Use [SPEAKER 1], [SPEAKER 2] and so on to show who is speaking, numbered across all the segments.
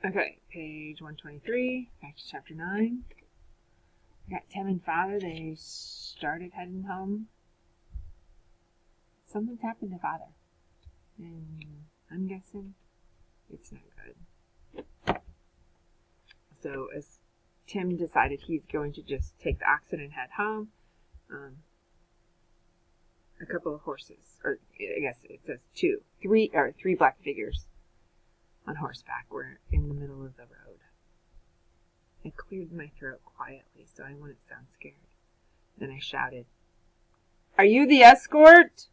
[SPEAKER 1] Okay, page 123, back to chapter 9. I got Tim and Father. They started heading home. Something's happened to Father. And I'm guessing it's not good. So as Tim decided he's going to just take the oxen and head home, a couple of horses, or I guess it says three black figures on horseback were in the middle of the road. I cleared my throat quietly so I wouldn't sound scared. Then I shouted, "Are you the escort?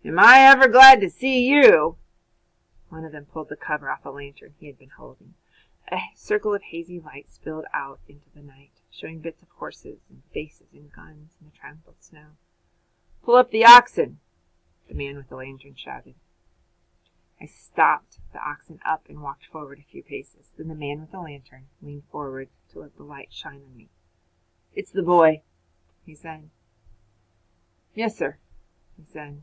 [SPEAKER 1] Am I ever glad to see you?" One of them pulled the cover off a lantern he had been holding. A circle of hazy light spilled out into the night, showing bits of horses and faces and guns in the trampled snow. "Pull up the oxen," the man with the lantern shouted. I stopped the oxen up and walked forward a few paces. Then the man with the lantern leaned forward to let the light shine on me. "It's the boy," he said. "Yes, sir," he said.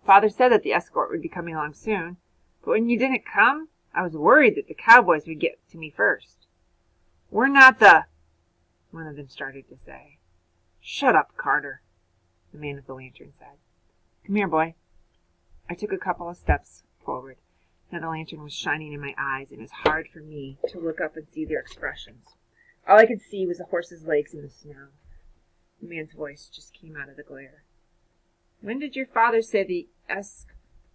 [SPEAKER 1] "Father said that the escort would be coming along soon, but when you didn't come, I was worried that the cowboys would get to me first." "We're not the—" one of them started to say. "Shut up, Carter," the man with the lantern said. "Come here, boy." I took a couple of steps forward. Now the lantern was shining in my eyes, and it was hard for me to look up and see their expressions. All I could see was the horse's legs in the snow. The man's voice just came out of the glare. "When did your father say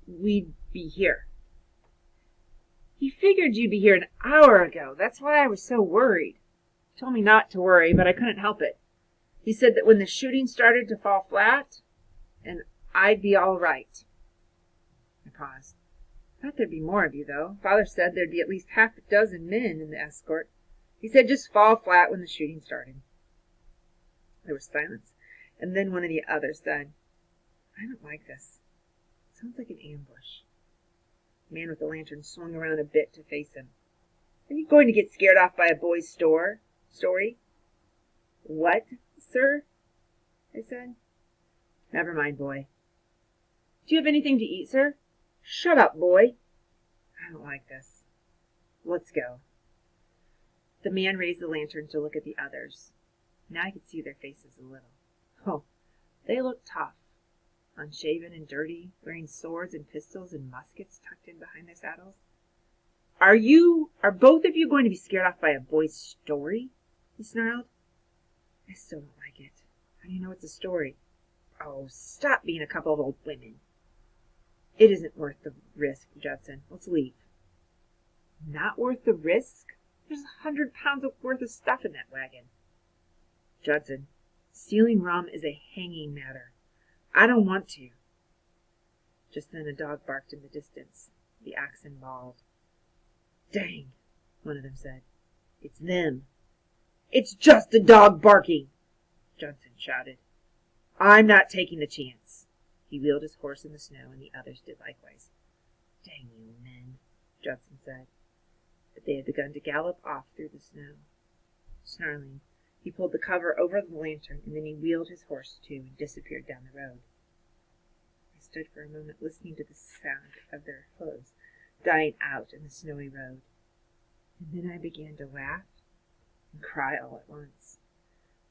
[SPEAKER 1] we'd be here?" "He figured you'd be here an hour ago. That's why I was so worried. He told me not to worry, but I couldn't help it. He said that when the shooting started to fall flat, and I'd be all right." I paused. "I thought there'd be more of you, though. Father said there'd be at least half a dozen men in the escort. He said just fall flat when the shooting started." There was silence, and then one of the others said, "I don't like this. It sounds like an ambush." The man with the lantern swung around a bit to face him. "Are you going to get scared off by a boy's story?" "What, sir?" I said. "Never mind, boy." "Do you have anything to eat, sir?" "Shut up, boy." "I don't like this. Let's go." The man raised the lantern to look at the others. Now I could see their faces a little. Oh, they looked tough, unshaven and dirty, wearing swords and pistols and muskets tucked in behind their saddles. Are both of you going to be scared off by a boy's story?" he snarled. "I still don't like it. How do you know it's a story?" "Oh, stop being a couple of old women." "It isn't worth the risk, Judson. Let's leave." "Not worth the risk? There's 100 pounds worth of stuff in that wagon." "Judson, stealing rum is a hanging matter. I don't want to." Just then a dog barked in the distance. The oxen bawled. "Dang," one of them said. "It's them." "It's just a dog barking," Judson shouted. "I'm not taking the chance." He wheeled his horse in the snow, and the others did likewise. "Dang you men," Judson said. But they had begun to gallop off through the snow. Snarling, he pulled the cover over the lantern, and then he wheeled his horse too and disappeared down the road. I stood for a moment listening to the sound of their hooves dying out in the snowy road, and then I began to laugh and cry all at once.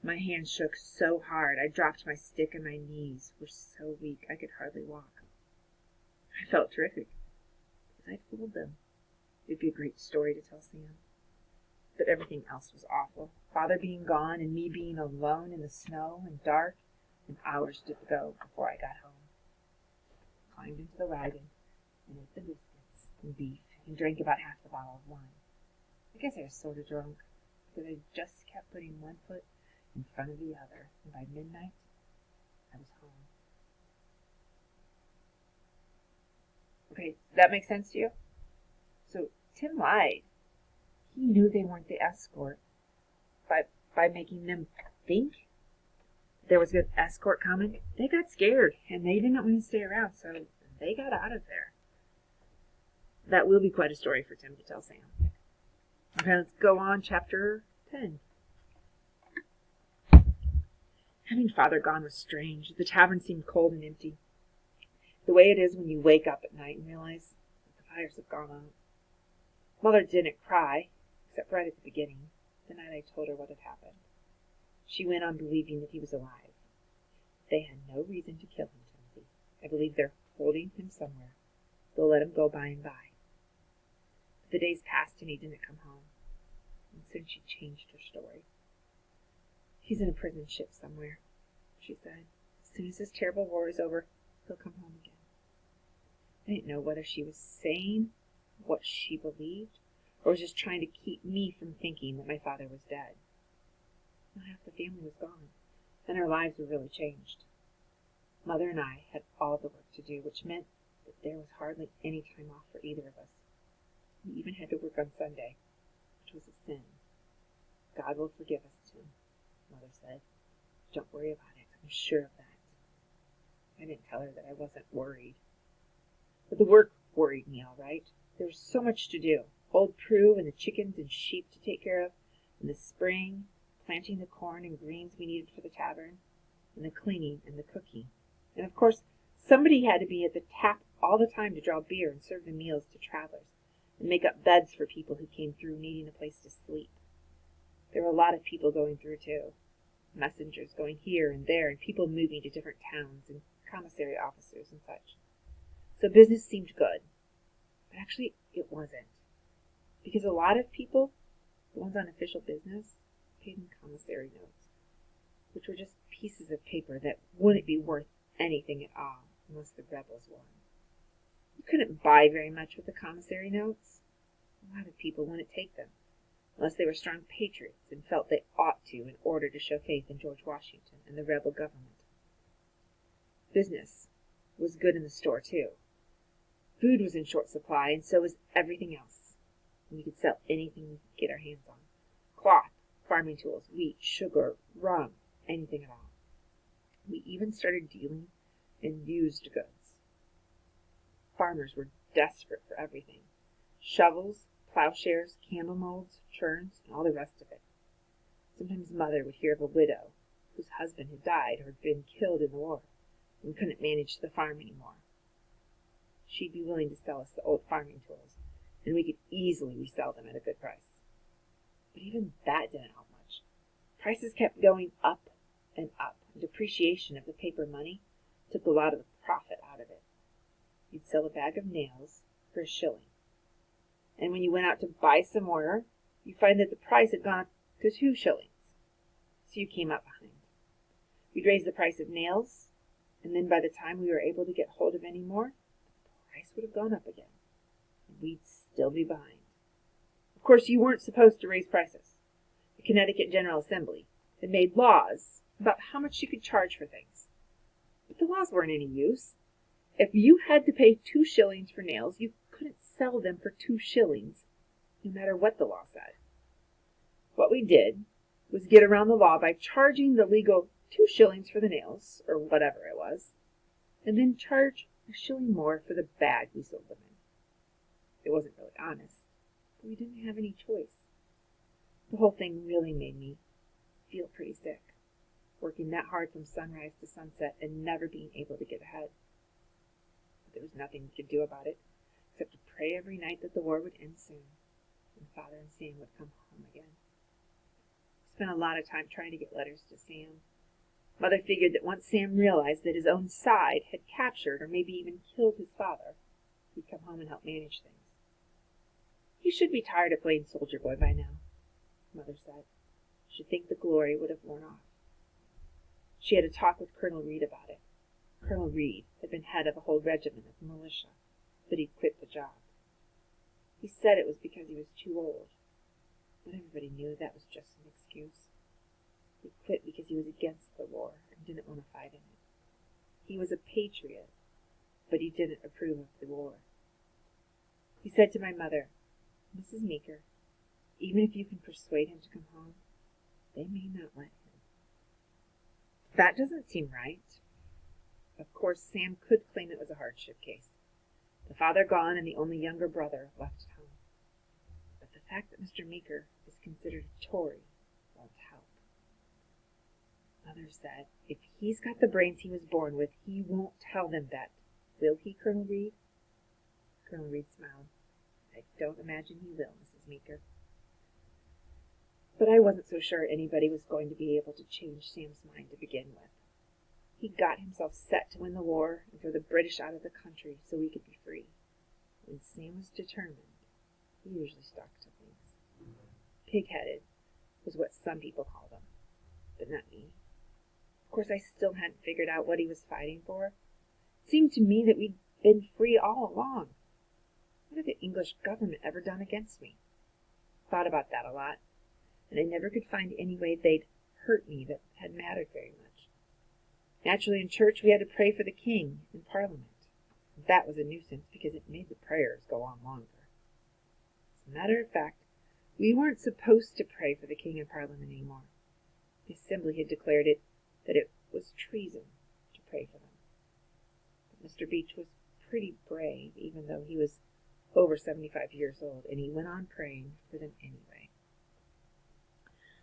[SPEAKER 1] My hands shook so hard I dropped my stick, and my knees were so weak I could hardly walk. I felt terrific, because I'd fooled them. It'd be a great story to tell Sam. But everything else was awful. Father being gone, and me being alone in the snow and dark, and hours to go before I got home. I climbed into the wagon, and ate the biscuits and beef, and drank about half the bottle of wine. I guess I was sort of drunk, because I just kept putting one foot in front of the other, and by midnight, I was home. Okay, that makes sense to you? So Tim lied. He knew they weren't the escort by making them think there was an escort coming. They got scared, and they didn't want to stay around, so they got out of there. That will be quite a story for Tim to tell Sam. Okay, let's go on, chapter 10. Having Father gone was strange. The tavern seemed cold and empty, the way it is when you wake up at night and realize that the fires have gone out. Mother didn't cry, except right at the beginning, the night I told her what had happened. She went on believing that he was alive. They had no reason to kill him, Timothy. I believe they're holding him somewhere. They'll let him go by and by. But the days passed and he didn't come home. And soon she changed her story. He's in a prison ship somewhere, she said. As soon as this terrible war is over, he'll come home again. I didn't know whether she was saying what she believed, or was just trying to keep me from thinking that my father was dead. Now half the family was gone, and our lives were really changed. Mother and I had all the work to do, which meant that there was hardly any time off for either of us. We even had to work on Sunday, which was a sin. God will forgive us, Tim, Mother said. Don't worry about it. I'm sure of that. I didn't tell her that I wasn't worried. But the work worried me, all right. There was so much to do. Old Prue and the chickens and sheep to take care of, and the spring, planting the corn and greens we needed for the tavern, and the cleaning and the cooking. And of course, somebody had to be at the tap all the time to draw beer and serve the meals to travelers, and make up beds for people who came through needing a place to sleep. There were a lot of people going through, too. Messengers going here and there, and people moving to different towns, and commissary officers and such. So business seemed good. But actually, it wasn't. Because a lot of people, the ones on official business, paid in commissary notes, which were just pieces of paper that wouldn't be worth anything at all unless the rebels won. You couldn't buy very much with the commissary notes. A lot of people wouldn't take them, unless they were strong patriots and felt they ought to in order to show faith in George Washington and the rebel government. Business was good in the store, too. Food was in short supply, and so was everything else. And we could sell anything we could get our hands on. Cloth, farming tools, wheat, sugar, rum, anything at all. We even started dealing in used goods. Farmers were desperate for everything. Shovels, plowshares, candle molds, churns, and all the rest of it. Sometimes Mother would hear of a widow whose husband had died or had been killed in the war and couldn't manage the farm anymore. She'd be willing to sell us the old farming tools, and we could easily resell them at a good price. But even that didn't help much. Prices kept going up and up, and depreciation of the paper money took a lot of the profit out of it. You'd sell a bag of nails for $1, and when you went out to buy some more, you'd find that the price had gone up to 2 shillings. So you came out behind. We'd raise the price of nails, and then by the time we were able to get hold of any more, the price would have gone up again, and we'd still be behind. Of course, you weren't supposed to raise prices. The Connecticut General Assembly had made laws about how much you could charge for things. But the laws weren't any use. If you had to pay 2 shillings for nails, you couldn't sell them for 2 shillings, no matter what the law said. What we did was get around the law by charging the legal 2 shillings for the nails, or whatever it was, and then charge a shilling more for the bag we sold them in. It wasn't really honest, but we didn't have any choice. The whole thing really made me feel pretty sick, working that hard from sunrise to sunset and never being able to get ahead. But there was nothing we could do about it, except to pray every night that the war would end soon, and Father and Sam would come home again. I spent a lot of time trying to get letters to Sam. Mother figured that once Sam realized that his own side had captured or maybe even killed his father, he'd come home and help manage things. He should be tired of playing soldier boy by now, Mother said. Should think the glory would have worn off. She had a talk with Colonel Reed about it. Colonel Reed had been head of a whole regiment of militia, but he'd quit the job. He said it was because he was too old, but everybody knew that was just an excuse. He quit because he was against the war and didn't want to fight in it. He was a patriot, but he didn't approve of the war. He said to my mother, Mrs. Meeker, even if you can persuade him to come home, they may not let him. That doesn't seem right. Of course, Sam could claim it was a hardship case. The father gone and the only younger brother left at home. But the fact that Mr. Meeker is considered a Tory won't help. Mother said, if he's got the brains he was born with, he won't tell them that. Will he, Colonel Reed? Colonel Reed smiled. I don't imagine he will, Mrs. Meeker. But I wasn't so sure anybody was going to be able to change Sam's mind to begin with. He got himself set to win the war and throw the British out of the country so we could be free. When Sam was determined, he usually stuck to things. Pig-headed was what some people called him, but not me. Of course, I still hadn't figured out what he was fighting for. It seemed to me that we'd been free all along. What had the English government ever done against me? Thought about that a lot, and I never could find any way they'd hurt me that had mattered very much. Naturally, in church, we had to pray for the king in Parliament. That was a nuisance because it made the prayers go on longer. As a matter of fact, we weren't supposed to pray for the king in Parliament anymore. The Assembly had declared that it was treason to pray for them. But Mr. Beach was pretty brave, even though he was over 75 years old, and he went on praying for them anyway.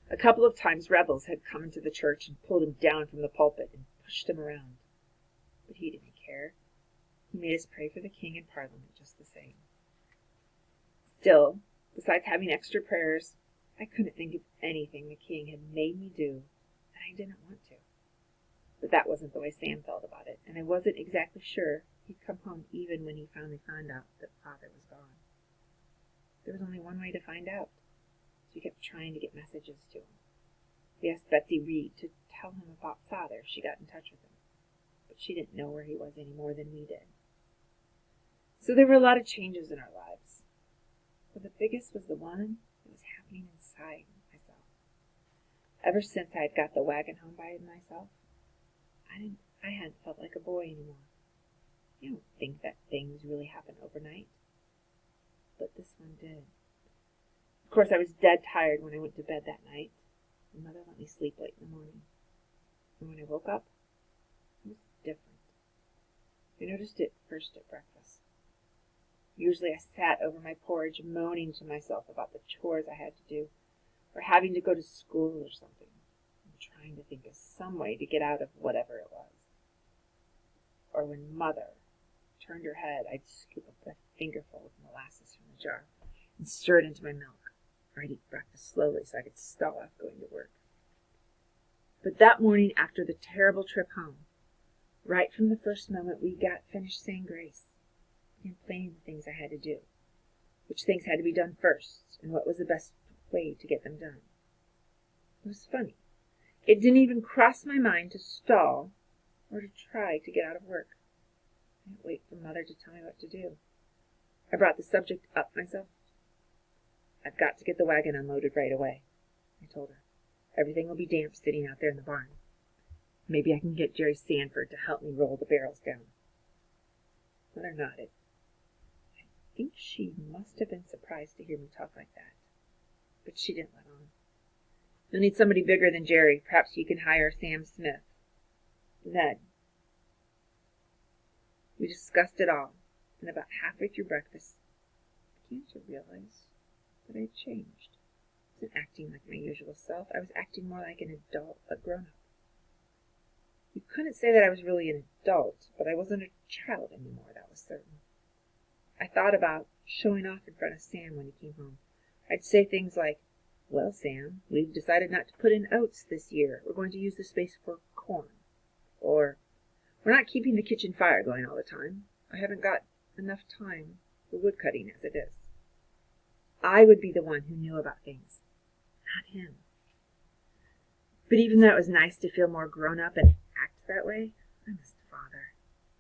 [SPEAKER 1] A couple of times rebels had come into the church and pulled him down from the pulpit and pushed him around. But he didn't care. He made us pray for the king in Parliament just the same. Still, besides having extra prayers, I couldn't think of anything the king had made me do, and I didn't want to. But that wasn't the way Sam felt about it, and I wasn't exactly sure he'd come home even when he finally found out that Father was gone. There was only one way to find out, so we kept trying to get messages to him. We asked Betsy Reed to tell him about Father if she got in touch with him, but she didn't know where he was any more than we did. So there were a lot of changes in our lives, but the biggest was the one that was happening inside myself. Ever since I had got the wagon home by myself, I hadn't felt like a boy anymore. You don't think that things really happen overnight, but this one did. Of course, I was dead tired when I went to bed that night, and Mother let me sleep late in the morning. And when I woke up, it was different. I noticed it first at breakfast. Usually I sat over my porridge moaning to myself about the chores I had to do, or having to go to school or something, and trying to think of some way to get out of whatever it was. Or when Mother turned her head, I'd scoop up a fingerful of molasses from the jar and stir it into my milk, or I'd eat breakfast slowly so I could stall off going to work. But that morning after the terrible trip home, right from the first moment we got finished saying grace, and planning the things I had to do, which things had to be done first, and what was the best way to get them done. It was funny. It didn't even cross my mind to stall or to try to get out of work. I didn't wait for Mother to tell me what to do. I brought the subject up myself. I've got to get the wagon unloaded right away, I told her. Everything will be damp sitting out there in the barn. Maybe I can get Jerry Sanford to help me roll the barrels down. Mother nodded. I think she must have been surprised to hear me talk like that, but she didn't let on. You'll need somebody bigger than Jerry. Perhaps you can hire Sam Smith. Ned. We discussed it all, and about halfway through breakfast, I began to realize that I had changed. I wasn't acting like my usual self. I was acting more like an adult, a grown-up. You couldn't say that I was really an adult, but I wasn't a child anymore, that was certain. I thought about showing off in front of Sam when he came home. I'd say things like, "Well, Sam, we've decided not to put in oats this year. We're going to use the space for corn." Or, "We're not keeping the kitchen fire going all the time. I haven't got enough time for wood cutting as it is." I would be the one who knew about things, not him. But even though it was nice to feel more grown up and act that way, I missed Father,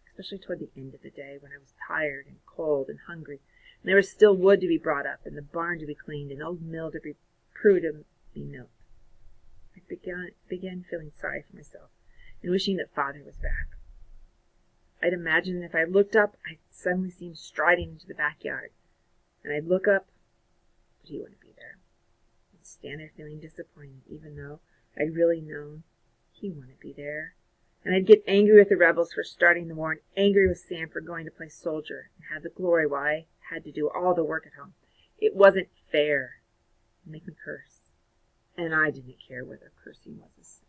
[SPEAKER 1] especially toward the end of the day when I was tired and cold and hungry, and there was still wood to be brought up and the barn to be cleaned and old mill to be proved to be milked. I began feeling sorry for myself and wishing that Father was back. I'd imagine that if I looked up, I'd suddenly see him striding into the backyard, and I'd look up, but he wouldn't be there. I'd stand there feeling disappointed, even though I'd really known he wouldn't be there. And I'd get angry with the rebels for starting the war, and angry with Sam for going to play soldier and have the glory while I had to do all the work at home. It wasn't fair. It'd make me curse. And I didn't care whether cursing was a sin.